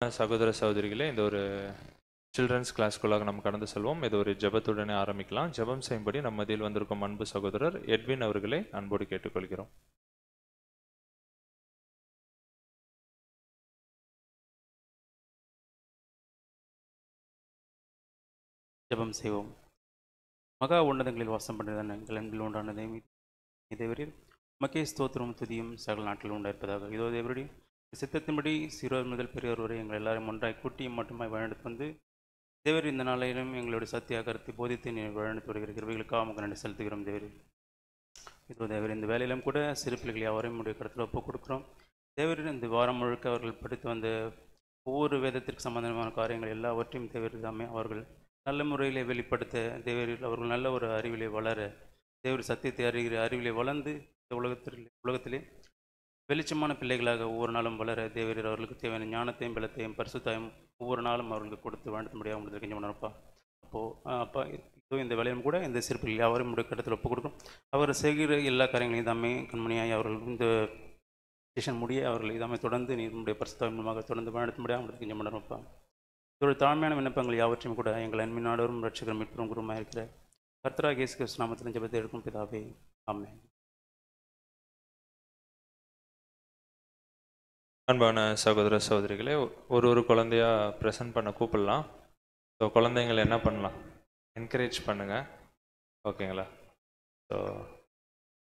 சகோதர சகோதரிகளே, இந்த ஒரு சில்ட்ரன்ஸ் கிளாஸ்க்குள்ளாக நம்ம கடந்து செல்வோம். இது ஒரு ஜெபத்துடனே ஆரம்பிக்கலாம். ஜெபம் செய்யும்படி நம்ம மத்தியில் வந்திருக்கும் அன்பு சகோதரர் எட்வின் அவர்களை அன்போடு கேட்டுக்கொள்கிறோம். ஜெபம் செய்வோம். மகா உன்னதங்களில் வாசம் பண்ணுறதான எங்கள் அன்பில் உண்டான தேவரீர் மக்கே ஸ்தோத்திரம் துதியும் சகல நாட்டில் உண்டாயிருப்பதாக. இதோ தேவரடி சித்தத்தின்படி சிறுவர் முதல் பெரியவர் வரை எங்கள் எல்லாரும் ஒன்றாய் கூட்டியும் மட்டுமாய் வழிநடத்து வந்து தேவர் இந்த நாளிலும் எங்களுடைய சத்திய கருத்தை போதித்து நீ வழிநடத்தி வருகிற கிருபைகளுக்காக நமக்கு நன்றி செலுத்துகிறோம். தேவரே இதோ தேவர் இந்த வேலையிலும் கூட சிறு பிள்ளைகள் யாவரையும் உடைய கடத்தில் ஒப்புக் கொடுக்குறோம். தேவரின் இந்த வாரம் முழுக்க அவர்கள் படித்து வந்த ஒவ்வொரு வேதத்திற்கு சம்பந்தமான காரியங்கள் எல்லாவற்றையும் தேவர் தாமே அவர்கள் நல்ல முறையிலே வெளிப்படுத்த தேவரில் அவர்கள் நல்ல ஒரு அறிவிலே வளர தேவர் சத்தியத்தை அறிகிற அறிவிலே வளர்ந்து இந்த உலகத்திலே வெளிச்சமான பிள்ளைகளாக ஒவ்வொரு நாளும் வளர தேவரீர் அவர்களுக்கு தேவையான ஞானத்தையும் பலத்தையும் பரிசுத்தாயும் ஒவ்வொரு நாளும் அவர்களுக்கு கொடுத்து வாழ்த்த முடியாது உங்களுக்கு தெரிஞ்ச உணர்ப்பா. அப்பா இதோ இந்த வேலையும் கூட இந்த சிறுப்பில் யாவரும் முடிய கட்டத்தில் ஒப்புக் கொடுக்கும். அவர் செய்கிற எல்லா காரியங்களையும் தாமே கண்மணியாய் அவர்கள் இந்த செஷன் முடிய அவர்கள் இதாமே தொடர்ந்து நீங்களுடைய பரிசுத்தாய் மூலமாக தொடர்ந்து வாழ்த்த முடியாது உங்களுக்கு தெரிஞ்ச உணர்ப்பா. இதோட தாழ்மையான விண்ணப்பங்கள் யாவற்றையும் கூட எங்கள் அன்பின் நாடோரும் ரட்சகரும் மீட்பரும் குருமாக இருக்கிற கர்த்தராகிய இயேசு கிறிஸ்து நாமத்தின் ஜெபத்தை எடுக்கும் பிதாவே, ஆமென். அன்பான சகோதர சகோதரிகளே, ஒரு குழந்தையா ப்ரெசென்ட் பண்ண கூப்பிடலாம். ஸோ குழந்தைங்களை என்ன பண்ணலாம், என்கரேஜ் பண்ணுங்கள், ஓகேங்களா? So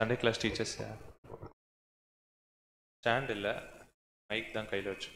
Sunday class teachers stand இல்லை, மைக் தான் கையில் வச்சு.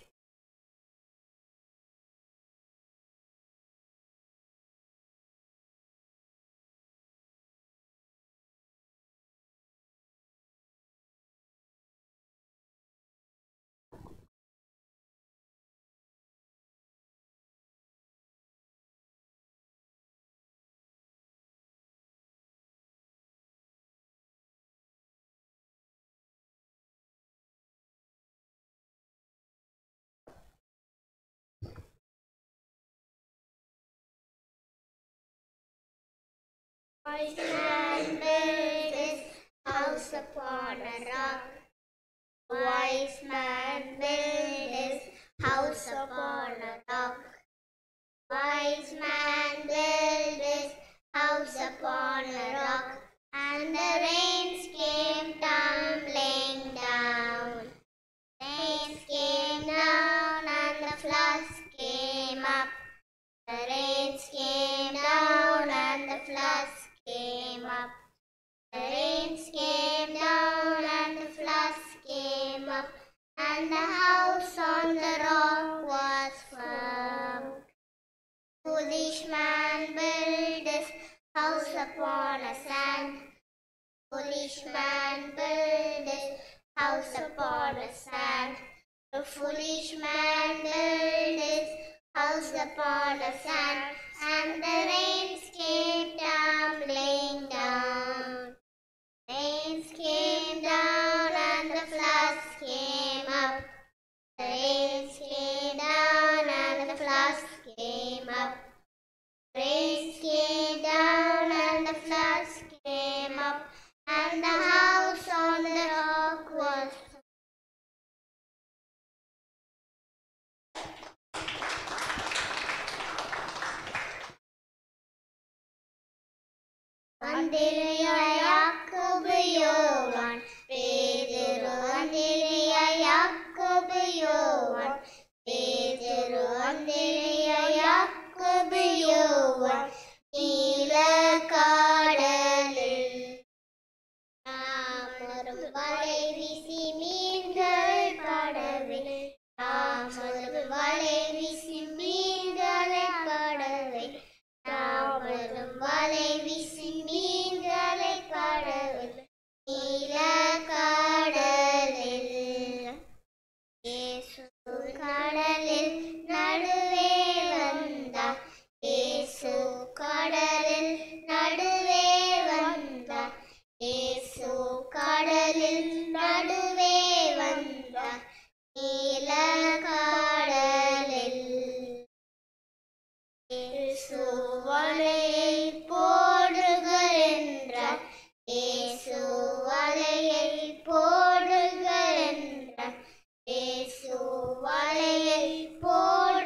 Wise man built his house upon a rock. Wise man built his house upon a rock. Wise man built his house upon a rock. And the rains came tumbling down. Rains came down and the floods came up. The rains came down and the floods came up. The rains came down and the floods came up, and the house on the rock was firm. Foolish man built his house upon a sand. Foolish man built his house upon a sand. The foolish man built his house upon a sand, and the rains came tumbling down. Rains came down and the floods came up. The rains came down and the floods came up. Rains came down and the floods came up, and the house on the rock was Andiriya Yakob Yovan Pedro Andiriya Yakob Yovan Pedro Andiriya Yakob Yovan நீல கடலில் நாமரும் வலை வீசி மீன்கள் படவே நாமரும் வலை வீசி மீன்களை படவே நாமரும் வலை வீசி மீன்களை படவே நீல கடலில் இயேசு கடலில் நடுவே வந்தார். இயேசு கடலில் நடுவே வந்தார். இயேசு கடலில் நடுவே வந்தார். நீல கடலில் இயேசு வலையை போடுங்கள் என்றார். இயேசு வலையை போடுங்கள் என்றார். இயேசு வலையை போடு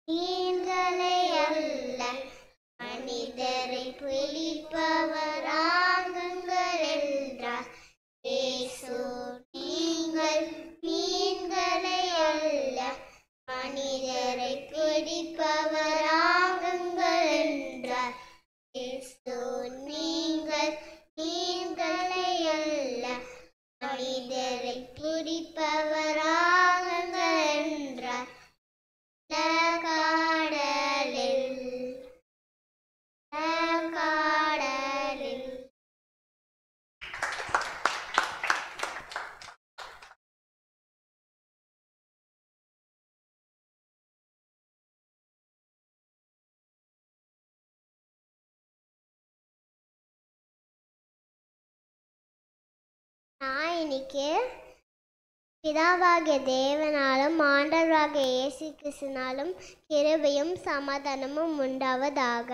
மீன்களை அல்ல மனிதரை பிடிப்பவராகுங்கள் என்றார் இயேசு. நீங்கள் மீன்களை அல்ல மனிதரை பிடிப்பவராகுங்கள் என்றார் இயேசு. நீங்கள் மீன்களை அல்ல மனிதரை பிடிப்பவராகுங்கள் என்றார் கடலில் கடலில். நான் இன்னைக்கு பிதாவாகிய தேவனாலும் ஆண்டவராகிய இயேசு கிறிஸ்துவினாலும் கிருபையும் சமாதானமும் உண்டாவதாக.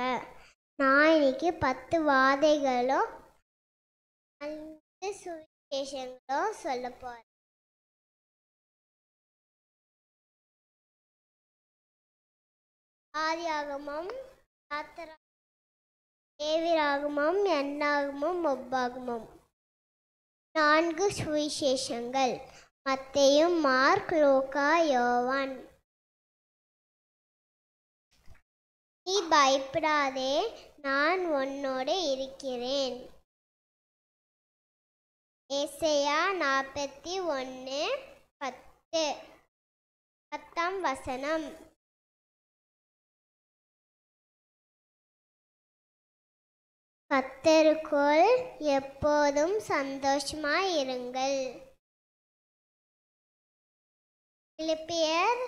நான் இன்னைக்கு 10 வாதைகளும் 5 சுவிசேஷங்களும் சொல்ல போறேன். ஆதியாகமம், லேவியராகமம், எண்ணாகமம், ஒப்பாகமம். 4 சுவிசேஷங்கள்: மத்தேயு, மார்க், லூக்கா, யோவான். நீ பயப்படாதே, நான் உன்னோடு இருக்கிறேன். ஏசாயா 41:10. 10ஆம் வசனம். கர்த்தருக்குள் எப்போதும் சந்தோஷமாயிருங்கள். பிலிப்பியர்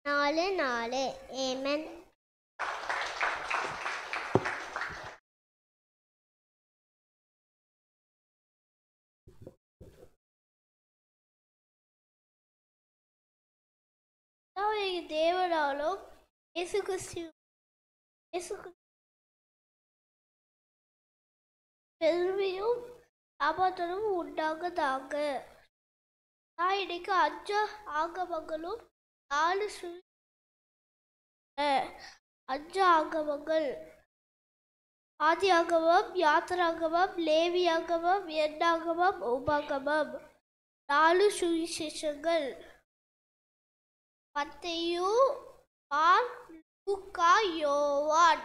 4:4. ஆமென். தேவனாலும் இயேசு கிறிஸ்து பெருமையும் சமாதானமும் உண்டாகதாக. நான் இன்னைக்கு 5 ஆகமங்களும் 4 5 ஆகமங்கள்: ஆதியாகமம், யாத்திராகமம், லேவியாகமம், எண்ணாகமம், உபாகமம். 4 சுவிசேஷங்கள்: மத்தேயு, மார்க், லூக்கா, யோவான்.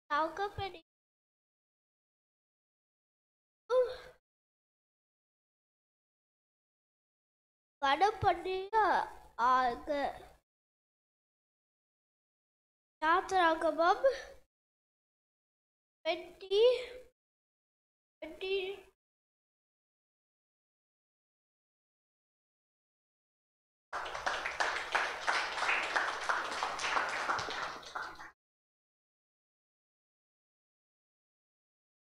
தகப்பனே, வடபண்ணிய ஆக. யாத்திராகமம் 20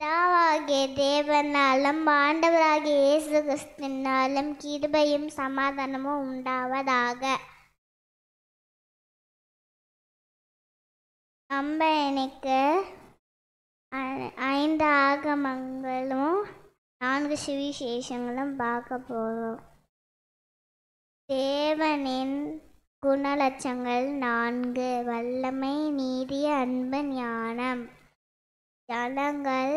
பிதாவாகிய தேவனாலும் ஆண்டவராகிய இயேசு கிறிஸ்துவினாலும் கிருபையும் சமாதானமும் உண்டாவதாக. நம்ம எனக்கு 5 ஆகமங்களும் 4 சுவிசேஷங்களும் பார்க்க போகிறோம். தேவனின் குணலட்சங்கள் 4: வல்லமை, நீதி, அன்பு, ஞானம். ஜனங்கள்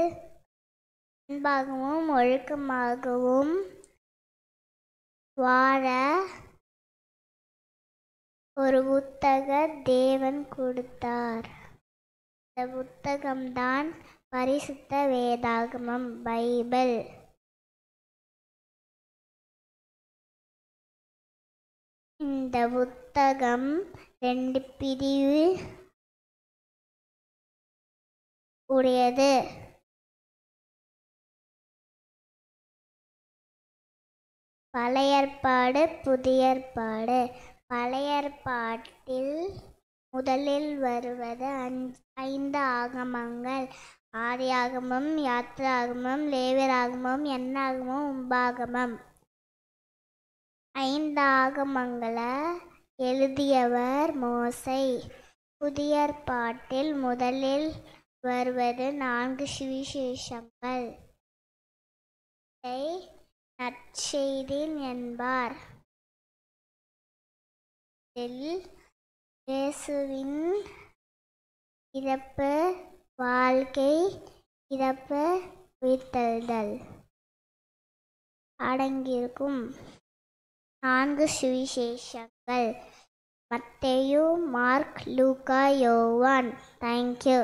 அன்பாகவும் ஒழுக்கமாகவும் வாழ ஒரு புத்தக தேவன் கொடுத்தார். இந்த புத்தகம்தான் பரிசுத்த வேதாகமம், பைபிள். இந்த புத்தகம் 2 பிரிவு உடையது. பழைய ஏற்பாடு, புதிய ஏற்பாடு. பழைய ஏற்பாட்டில் முதலில் வருவது 5 ஆகமங்கள்: ஆதியாகமம், யாத்திராகமம், லேவியராகமம், எண்ணாகமம், உபாகமம். 5 ஆகமங்களை எழுதியவர் மோசே. புதிய ஏற்பாட்டில் முதலில் வருவது 4 சுவிசேஷங்கள். இதை நற்செய்தி என்பார். இதில் இயேசுவின் இறப்பு, வாழ்க்கை, இறப்பு, உயிர்த்தெழுதல் அடங்கியிருக்கும் 4 சுவிசேஷங்கள். மத்தேயு, மார்க், லூக்கா, யோவான். தேங்க்யூ.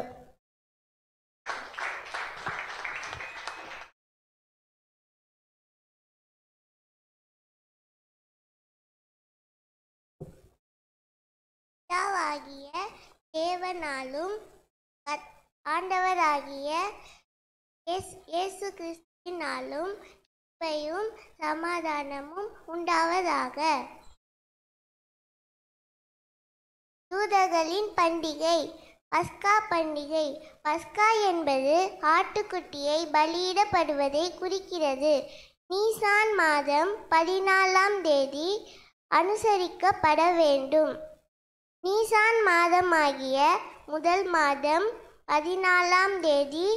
பிதாவாகிய தேவனாலும் ஆண்டவராகிய இயேசு கிறிஸ்துவினாலும் கிருபையும் சமாதானமும் உண்டாவதாக. யூதர்களின் பண்டிகை, பஸ்கா பண்டிகை. பஸ்கா என்பது ஆட்டுக்குட்டியை பலியிடப்படுவதை குறிக்கிறது. நீசான் மாதம் 14ஆம் தேதி அனுசரிக்கப்பட வேண்டும். நீசான் மாதமாகிய முதல் மாதம் 14ஆம் தேதி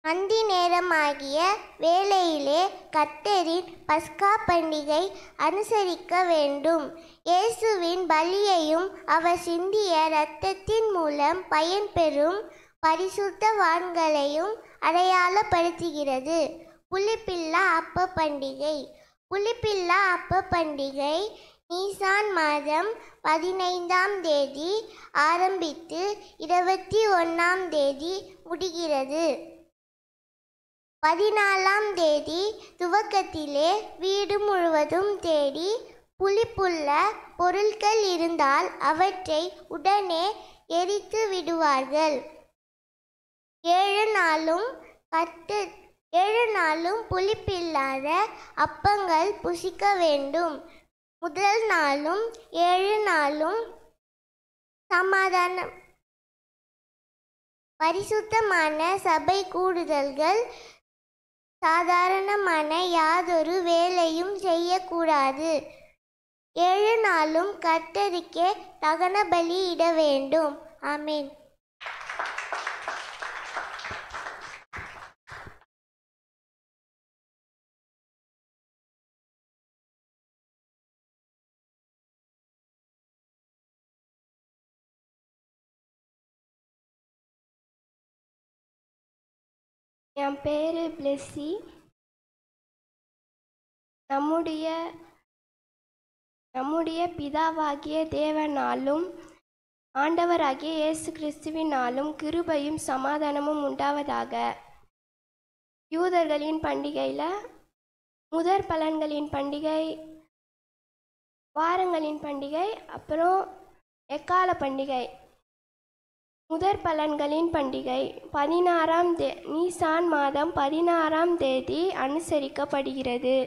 அந்தி நேரமாகிய வேளையிலே கர்த்தரின் பஸ்கா பண்டிகை அனுசரிக்க வேண்டும். இயேசுவின் பலியையும் அவர் சிந்திய இரத்தத்தின் மூலம் பயன்பெறும் பரிசுத்தவான்களையும் அடையாளப்படுத்துகிறது. புளிப்பில்லா அப்ப பண்டிகை. புளிப்பில்லா அப்ப பண்டிகை நீசான் மாதம் 15ஆம் தேதி ஆரம்பித்து 21ஆம் தேதி முடிகிறது. 14ஆம் தேதி துவக்கத்திலே வீடு முழுவதும் தேடி புளிப்புள்ள பொருட்கள் இருந்தால் அவற்றை உடனே எரித்து விடுவார்கள். 7 நாளும் புளிப்பில்லாத அப்பங்கள் புசிக்க வேண்டும். முதல் நாளும் 7 நாளும் சமாதானம் பரிசுத்தமான சபை கூடுதல்கள், சாதாரணமான யாதொரு வேலையும் செய்யக்கூடாது. 7 நாளும் கர்த்தருக்கே தகன பலி இட வேண்டும். ஆமென். என் பேர் பிளெஸ்ஸி. நம்முடைய பிதாவாகிய தேவனாலும் ஆண்டவராகிய இயேசு கிறிஸ்துவினாலும் கிருபையும் சமாதானமும் உண்டாவதாக. யூதர்களின் பண்டிகையில் முதற் பலன்களின் பண்டிகை, வாரங்களின் பண்டிகை, அப்புறம் எக்கால பண்டிகை. முதற் பலன்களின் பண்டிகை நீசான் மாதம் 16ஆம் தேதி அனுசரிக்கப்படுகிறது.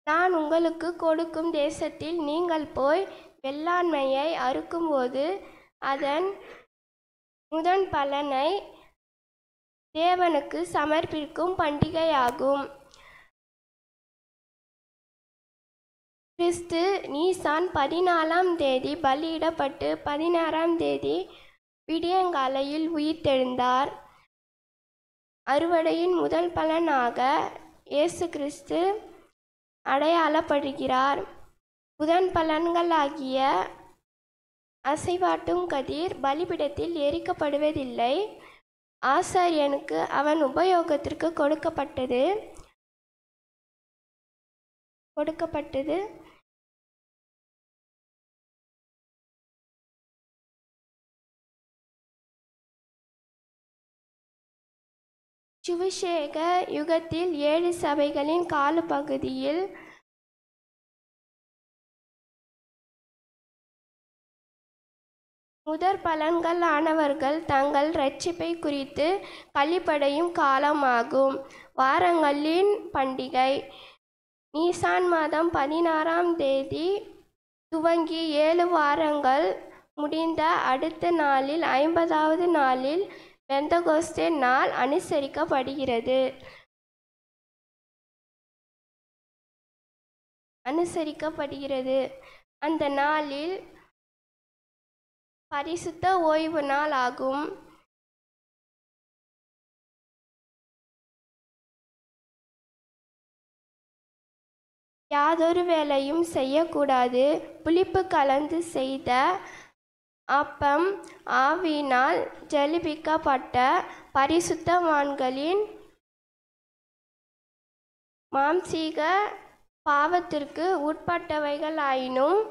நான் உங்களுக்கு கொடுக்கும் தேசத்தில் நீங்கள் போய் வெள்ளாண்மையை அறுக்கும்போது அதன் முதன் பலனை தேவனுக்கு சமர்ப்பிக்கும் பண்டிகையாகும். கிறிஸ்து நீசான் 14ஆம் தேதி பலியிடப்பட்டு 16ஆம் தேதி விடியங்காலையில் உயிர்த்தெழுந்தார். அறுவடையின் முதல் பலனாக இயேசு கிறிஸ்து அடையாளப்படுகிறார். புதன் பலன்களாகிய அசைவாட்டும் கதிர் பலிபீடத்தில் எரிக்கப்படுவதில்லை. ஆசாரியனுக்கு அவன் உபயோகத்திற்கு கொடுக்கப்பட்டது. சுவிசேக யுகத்தில் 7 சபைகளின் காலப்பகுதியில் முதற் பலன்களானவர்கள் தங்கள் இரட்சிப்பை குறித்து களிப்படையும் காலமாகும். வாரங்களின் பண்டிகை நீசான் மாதம் 16ஆம் தேதி துவங்கி 7 வாரங்கள் முடிந்த அடுத்த நாளில் 50வது நாளில் பெந்தகோஸ்தே நாள் அனுசரிக்கப்படுகிறது. அனுசரிக்கப்படுகிறது. அந்த நாளில் பரிசுத்த ஓய்வு நாள் ஆகும். யாதொரு வேலையும் செய்யக்கூடாது. புளிப்பு கலந்து செய்த அப்பம், ஆவியினால் ஜெலிபிக்கப்பட்ட பரிசுத்தவான்களின் மாம்சீக பாவத்திற்கு உட்பட்டவைகளாயினும்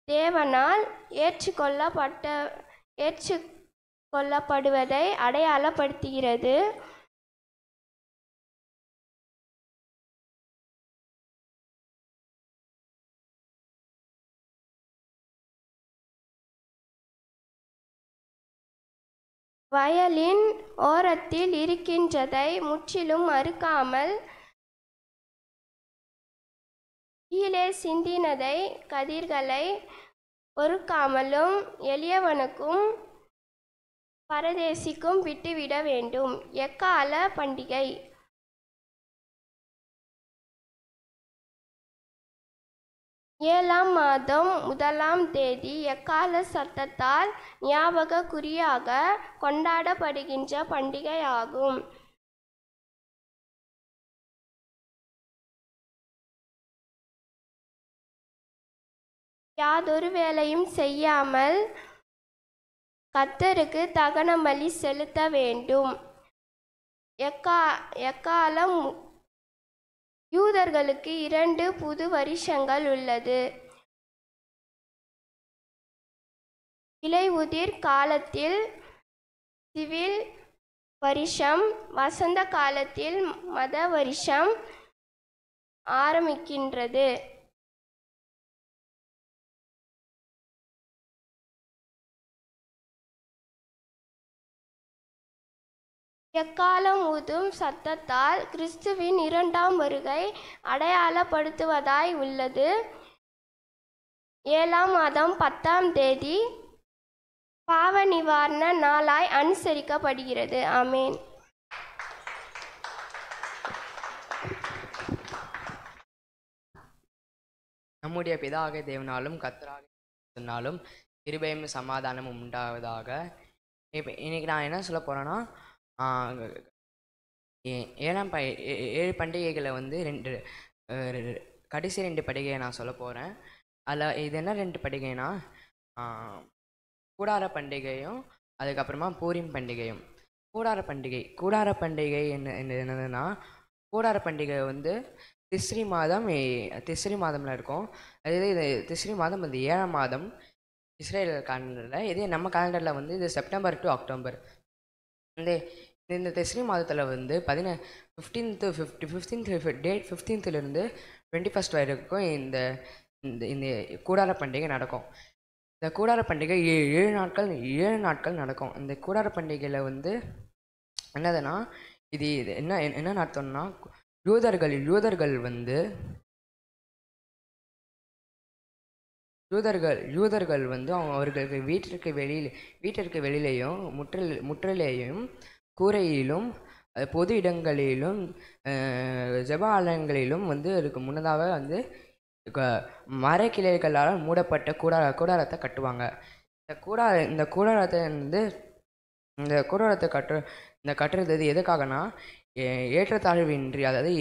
தேவனால் ஏற்றுக்கொள்ளப்படுவதை அடையாளப்படுத்துகிறது. வயலின் ஓரத்தில் இருக்கின்றதை முற்றிலும் அறுக்காமல் கீழே சிந்தினதை கதிர்களை பொறுக்காமலும் எளியவனுக்கும் பரதேசிக்கும் விட்டுவிட வேண்டும். எக்கால பண்டிகை. ஏழாம் மாதம் 1ஆம் தேதி எக்கால சத்தத்தால் ஞாபக குறியாக கொண்டாடப்படுகின்ற பண்டிகையாகும். யாதொரு வேலையும் செய்யாமல் கர்த்தருக்கு தகன பலி செலுத்த வேண்டும். எக்காலம் யூதர்களுக்கு 2 புது வருஷங்கள் உள்ளது. இலையுதிர் காலத்தில் சிவில் வருஷம், வசந்த காலத்தில் மத வருஷம் ஆரம்பிக்கின்றது. எக்காலம் ஊதும் சத்தத்தால் கிறிஸ்துவின் 2ஆம் வருகை அடையாளப்படுத்துவதாய் உள்ளது. 7ஆம் மாதம் 10ஆம் தேதி பாவ நிவாரண நாளாய் அனுசரிக்கப்படுகிறது. ஆமேன். நம்முடைய பிதாகிய தேவனாலும் கர்த்தராகிய இயேசுவினாலும் கிருபையும் சமாதானமும் உண்டாவதாக. இப்போ இன்னைக்கு நான் என்ன சொல்ல போகிறேன்னா, 7 பண்டிகைகளை வந்து கடைசி 2 பண்டிகையை நான் சொல்ல போகிறேன். அதில் இது என்ன 2 பண்டிகைனா, கூடார பண்டிகையும் அதுக்கப்புறமா பூரிம் பண்டிகையும். கூடார பண்டிகை என்னதுன்னா, கூடார பண்டிகை வந்து திஸ்ரி மாதம்ல இருக்கும். அது இது திஸ்ரி மாதம் வந்து 7ஆம் மாதம் இஸ்ரேல் கேலண்டரில். இதே நம்ம கேலண்டரில் வந்து இது செப்டம்பர் டு அக்டோபர். இந்த திஸ்ரி மாதத்தில் வந்து 15th 21st வரைக்கும் இந்த இந்த கூடார பண்டிகை நடக்கும். இந்த கூடார பண்டிகை 7 நாட்கள் நடக்கும். இந்த கூடார பண்டிகையில் வந்து என்னதுன்னா, இது என்ன நடத்தணும்னா, யூதர்கள் வந்து அவர்களுக்கு வீட்டிற்கு வெளியிலையும் முற்றிலையும் கூரையிலும் பொது இடங்களிலும் ஜெப ஆலயங்களிலும் வந்து அதுக்கு முன்னதாக வந்து மரக்கிளைகளால் மூடப்பட்ட கூடாரத்தை கட்டுவாங்க. இந்த கூடாரத்தை கட்டுறது எதுக்காகனா, ஏற்றத்தாழ்வின்றி, அதாவது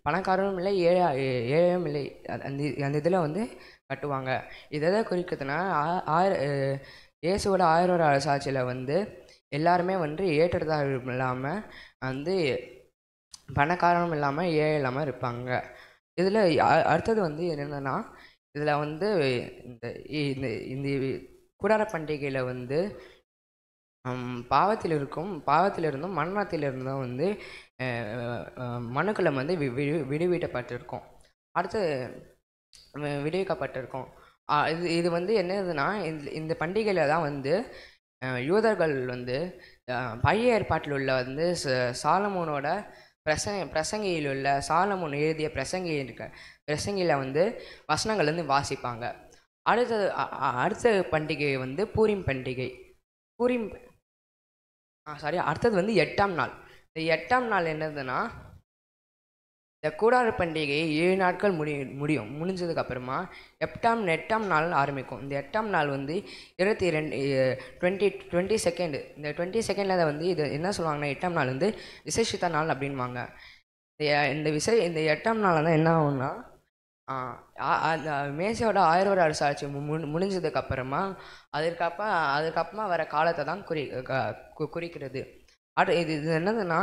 பணக்காரரும் இல்லை ஏழையும் இல்லை, அந்த இதில் வந்து கட்டுவாங்க. இது எதை குறிக்குதுன்னா, இயேசுவோட 1000 வருட அரசாட்சியில் வந்து எல்லாருமே வந்து ஏற்றத்தாழ்வு இல்லாமல் வந்து பணக்காரனும் இல்லாமல் ஏழை இல்லாமல் இருப்பாங்க. இதில் அடுத்தது வந்து என்னென்னா, இதில் வந்து இந்த கூடார பண்டிகையில் வந்து பாவத்திலிருந்தும் மரணத்திலிருந்தும் வந்து மனுக்குலம் வந்து விடுவிக்கப்பட்டிருக்கும். அடுத்து விடுவிக்கப்பட்டிருக்கும். இது வந்து என்னதுன்னா, இந்த பண்டிகையில் தான் வந்து யூதர்கள் வந்து பழைய ஏற்பாட்டில் உள்ள வந்து சாலமோனோட பிரசங்கியில் உள்ள சாலமோன் எழுதிய பிரசங்கியில் வந்து வசனங்கள் வந்து வாசிப்பாங்க. அடுத்த பண்டிகை வந்து பூரிம் பண்டிகை. அடுத்தது வந்து 8ஆம் நாள். இந்த 8ஆம் நாள் என்னதுன்னா, இந்த கூடார பண்டிகை 7 நாட்கள் முடியும். முடிஞ்சதுக்கப்புறமா எட்டாம் நாள் ஆரம்பிக்கும். இந்த 8ஆம் நாள் வந்து 22 செகண்ட். இந்த 20 செகண்டில் வந்து இது என்ன சொல்லுவாங்கன்னா, 8ஆம் நாள் வந்து விசேஷித்த நாள் அப்படின்வாங்க. இந்த 8ஆம் நாள் தான் என்ன ஆகும்னா, அந்த மேசியோட 1000 வருட அரசாட்சி முடிஞ்சதுக்கப்புறமா அதுக்கப்புறமா வர காலத்தை தான் குறிக்கிறது. இது என்னதுன்னா,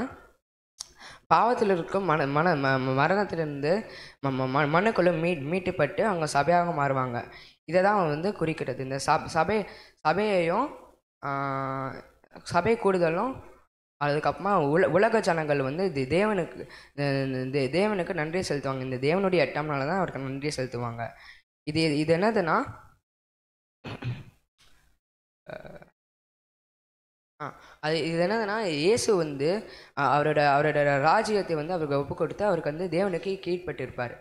பாவத்தில் இருக்கும் மரணத்திலிருந்து மண்ணுக்குள்ளே மீட்டுப்பட்டு அவங்க சபையாக மாறுவாங்க. இதை தான் வந்து குறிக்கிறது. இந்த சபையையும் சபை கூடுதலும் அதுக்கப்புறமா உலக ஜனங்கள் வந்து தேவனுக்கு நன்றி செலுத்துவாங்க. இந்த தேவனுடைய 8ஆம் நாள் தான் அவருக்கு நன்றி செலுத்துவாங்க. இது என்னதுன்னா, இது என்னதுன்னா, இயேசு வந்து அவரோட ராஜ்யத்தை வந்து அவருக்கு ஒப்பு கொடுத்து அவருக்கு வந்து தேவனுக்கு கீழ்ப்பட்டிருப்பார்.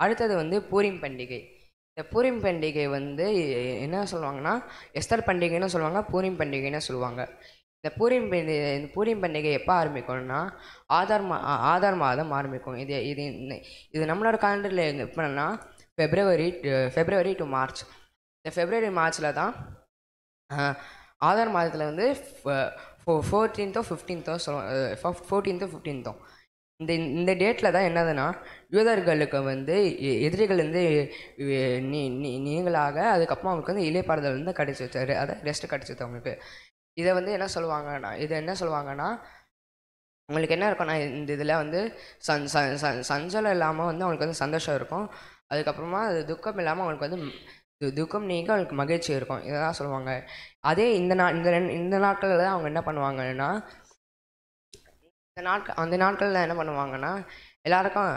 அடுத்தது வந்து பூரிம் பண்டிகை. இந்த பூரிம் பண்டிகை வந்து என்ன சொல்லுவாங்கன்னா, எஸ்தர் பண்டிகைன்னு சொல்லுவாங்க, பூரிம் பண்டிகைன்னு சொல்லுவாங்க. இந்த பூரிம் பண்டிகை எப்போ ஆரம்பிக்கும்னா, ஆதார் மாதம் ஆரம்பிக்கும். இது நம்மளோட காலண்டரில் எப்படின்னா ஃபெப்ரவரி டு மார்ச். இந்த ஃபெப்ரவரி மார்ச்சில் தான் ஆதார் மாதத்தில் வந்து 14th 15th இந்த டேட்டில் தான் என்னதுன்னா, யூதர்களுக்கு வந்து எதிரிகள் வந்து நீங்களாக அதுக்கப்புறம் அவங்களுக்கு வந்து இளைப்பாறுதல் வந்து கிடைச்சிச்சு, அதை ரெஸ்ட் கிடைச்சிது அவங்களுக்கு. இதை வந்து என்ன சொல்லுவாங்கன்னா, உங்களுக்கு என்ன இருக்கும்னா, இந்த இதில் வந்து சஞ்சலம் இல்லாமல் வந்து அவங்களுக்கு வந்து சந்தோஷம் இருக்கும். அதுக்கப்புறமா அது துக்கம் இல்லாமல் அவங்களுக்கு வந்து துக்கம் நீங்க அவங்களுக்கு மகிழ்ச்சி இருக்கும். இதை தான் சொல்லுவாங்க. அதே இந்த நாட்களில் தான் அவங்க என்ன பண்ணுவாங்கன்னா, அந்த நாட்களில் என்ன பண்ணுவாங்கன்னா, எல்லாருக்கும்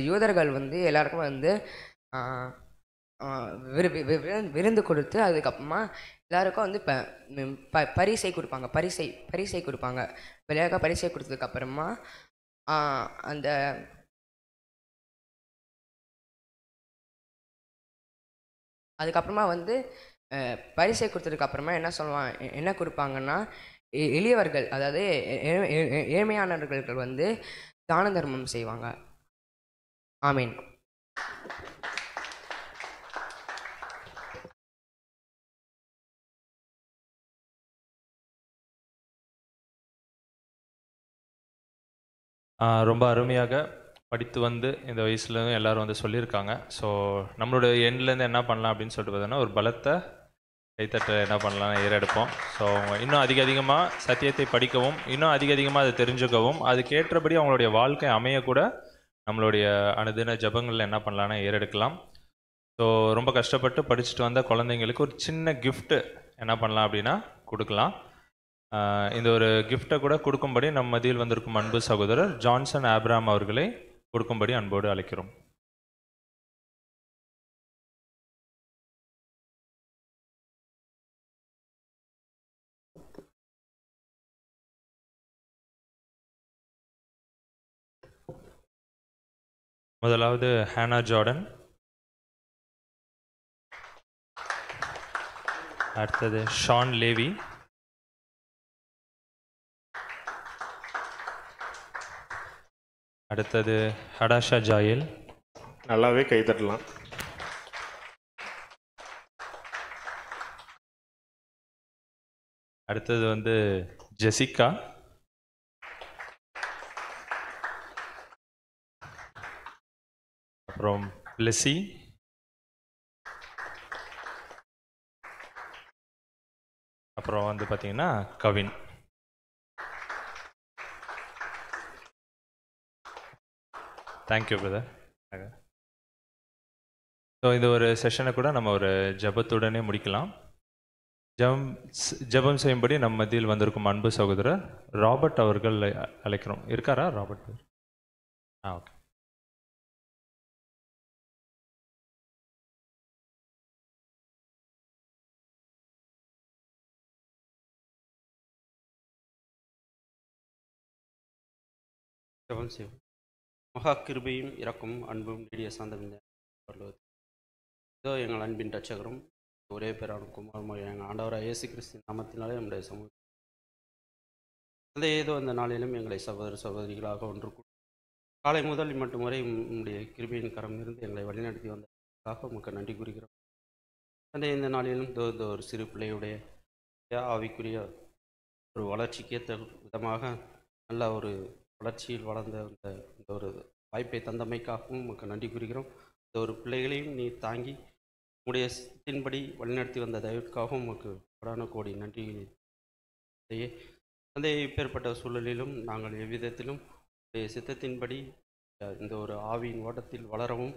யூதர்கள் வந்து எல்லாருக்கும் வந்து விருந்து கொடுத்து அதுக்கப்புறமா எல்லாருக்கும் வந்து பரிசை கொடுப்பாங்க. பரிசை கொடுப்பாங்க. விளையாட பரிசை கொடுத்ததுக்கப்புறமா அந்த அதுக்கப்புறமா வந்து பரிசை கொடுத்ததுக்கப்புறமா என்ன கொடுப்பாங்கன்னா, எளியவர்கள், அதாவது ஏழ்மையானவர்கள் வந்து தான தர்மம் செய்வாங்க. ஆமீன். ரொம்ப அருமையாக படித்து வந்து இந்த வயசுலேருந்து எல்லோரும் வந்து சொல்லியிருக்காங்க. ஸோ நம்மளோட எண்ட்லேருந்து என்ன பண்ணலாம் அப்படின்னு சொல்லிட்டு பார்த்தோன்னா, ஒரு பலத்தை கைத்தட்ட என்ன பண்ணலாம் ஏறெடுப்போம். ஸோ அவங்க இன்னும் அதிகமாக சத்தியத்தை படிக்கவும், இன்னும் அதிகமாக அதை தெரிஞ்சுக்கவும், அதுக்கேற்றபடி அவங்களுடைய வாழ்க்கை அமையக்கூட நம்மளுடைய அனுதின ஜபங்களில் என்ன பண்ணலான்னா ஏறெடுக்கலாம். ஸோ ரொம்ப கஷ்டப்பட்டு படிச்சுட்டு வந்த குழந்தைங்களுக்கு ஒரு சின்ன கிஃப்ட்டு என்ன பண்ணலாம் அப்படின்னா கொடுக்கலாம். இந்த ஒரு கிஃப்டை கூட கொடுக்கும்படி நம் மத்தியில் வந்திருக்கும் அன்பு சகோதரர் ஜான்சன் ஆப்ராம் அவர்களை கொடுக்கும்படி அன்போடு அழைக்கிறோம். முதலாவது ஹானா ஜார்டன், அடுத்தது ஷான் லேவி, அடுத்தது ஹடாஷா ஜாயல். நல்லாவே கைத்தட்டலாம். அடுத்தது வந்து ஜெசிகா, அப்புறம் லெசி, அப்புறம் வந்து பார்த்தீங்கன்னா கவின். Thank you brother. ஸோ இந்த ஒரு செஷனை கூட நம்ம ஒரு ஜபத்துடனே முடிக்கலாம். ஜபம் செய்யும்படி நம் மத்தியில் வந்திருக்கும் அன்பு சகோதரர் ராபர்ட் அவர்கள் அழைக்கிறோம். இருக்காரா ராபர்ட்? ஓகே. ஜெபம் செய்வோம். மகா கிருபையும் இரக்கமும் அன்பும் நீடிய சாந்தம் இதோ எங்கள் அன்பின் ரட்சகரும் ஒரே பேரான குமாரமாக எங்கள் ஆண்டவராக இயேசு கிறிஸ்து நாமத்தினாலே நம்முடைய சமூகம் அந்த ஏதோ அந்த நாளிலும் எங்களை சகோதர சகோதரிகளாக ஒன்று காலை முதல் மட்டும் வரை உம்முடைய கிருபையின் கரம் இருந்து எங்களை வழிநடத்தி வந்ததற்காக உமக்கு நன்றி கூறுகிறோம். தந்தை, இந்த நாளிலும் இந்த ஒரு சிறு பிள்ளையுடைய ஆவிக்குரிய ஒரு வளர்ச்சிக்கு ஏற்ற விதமாக நல்ல ஒரு வளர்ச்சியில் வளர்ந்த இந்த ஒரு வாய்ப்பை தந்தமைக்காகவும் உமக்கு நன்றி கூறுகிறோம். இந்த ஒரு பிள்ளைகளையும் நீ தாங்கி உம்முடைய சித்தத்தின்படி வழிநடத்தி வந்த தயவுக்காகவும் உமக்கு கோடான கோடி நன்றி. தந்தை, இப்பேற்பட்ட சூழலிலும் நாங்கள் எவ்விதத்திலும் உடைய சித்தத்தின்படி இந்த ஒரு ஆவியின் ஓட்டத்தில் வளரவும்,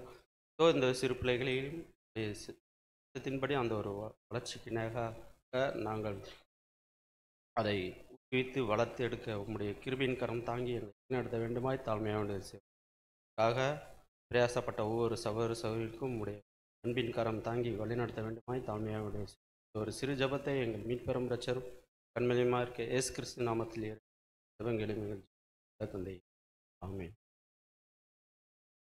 இந்த சிறு பிள்ளைகளையும் சித்தத்தின்படி அந்த ஒரு வளர்ச்சிக்கு நேராக நாங்கள் அதை ஊக்குவித்து வளர்த்து எடுக்க உம்முடைய கிருபையின் கரம் தாங்கி எங்களை நடத்த வேண்டுமாய் தாழ்மையாக பிரயாசப்பட்ட ஒவ்வொரு சகோதர சகோதரிக்கும் உம்முடைய அன்பின் கரம் தாங்கி வழிநடத்த வேண்டுமாய் தாழ்மையாக ஒரு சிறு ஜபத்தை எங்கள் மீட்பெறும் இரட்சரும் கண்மணியமாக இருக்க இயேசு கிறிஸ்து நாமத்தில் ஜெபங்கள் தந்தை. ஆமென்.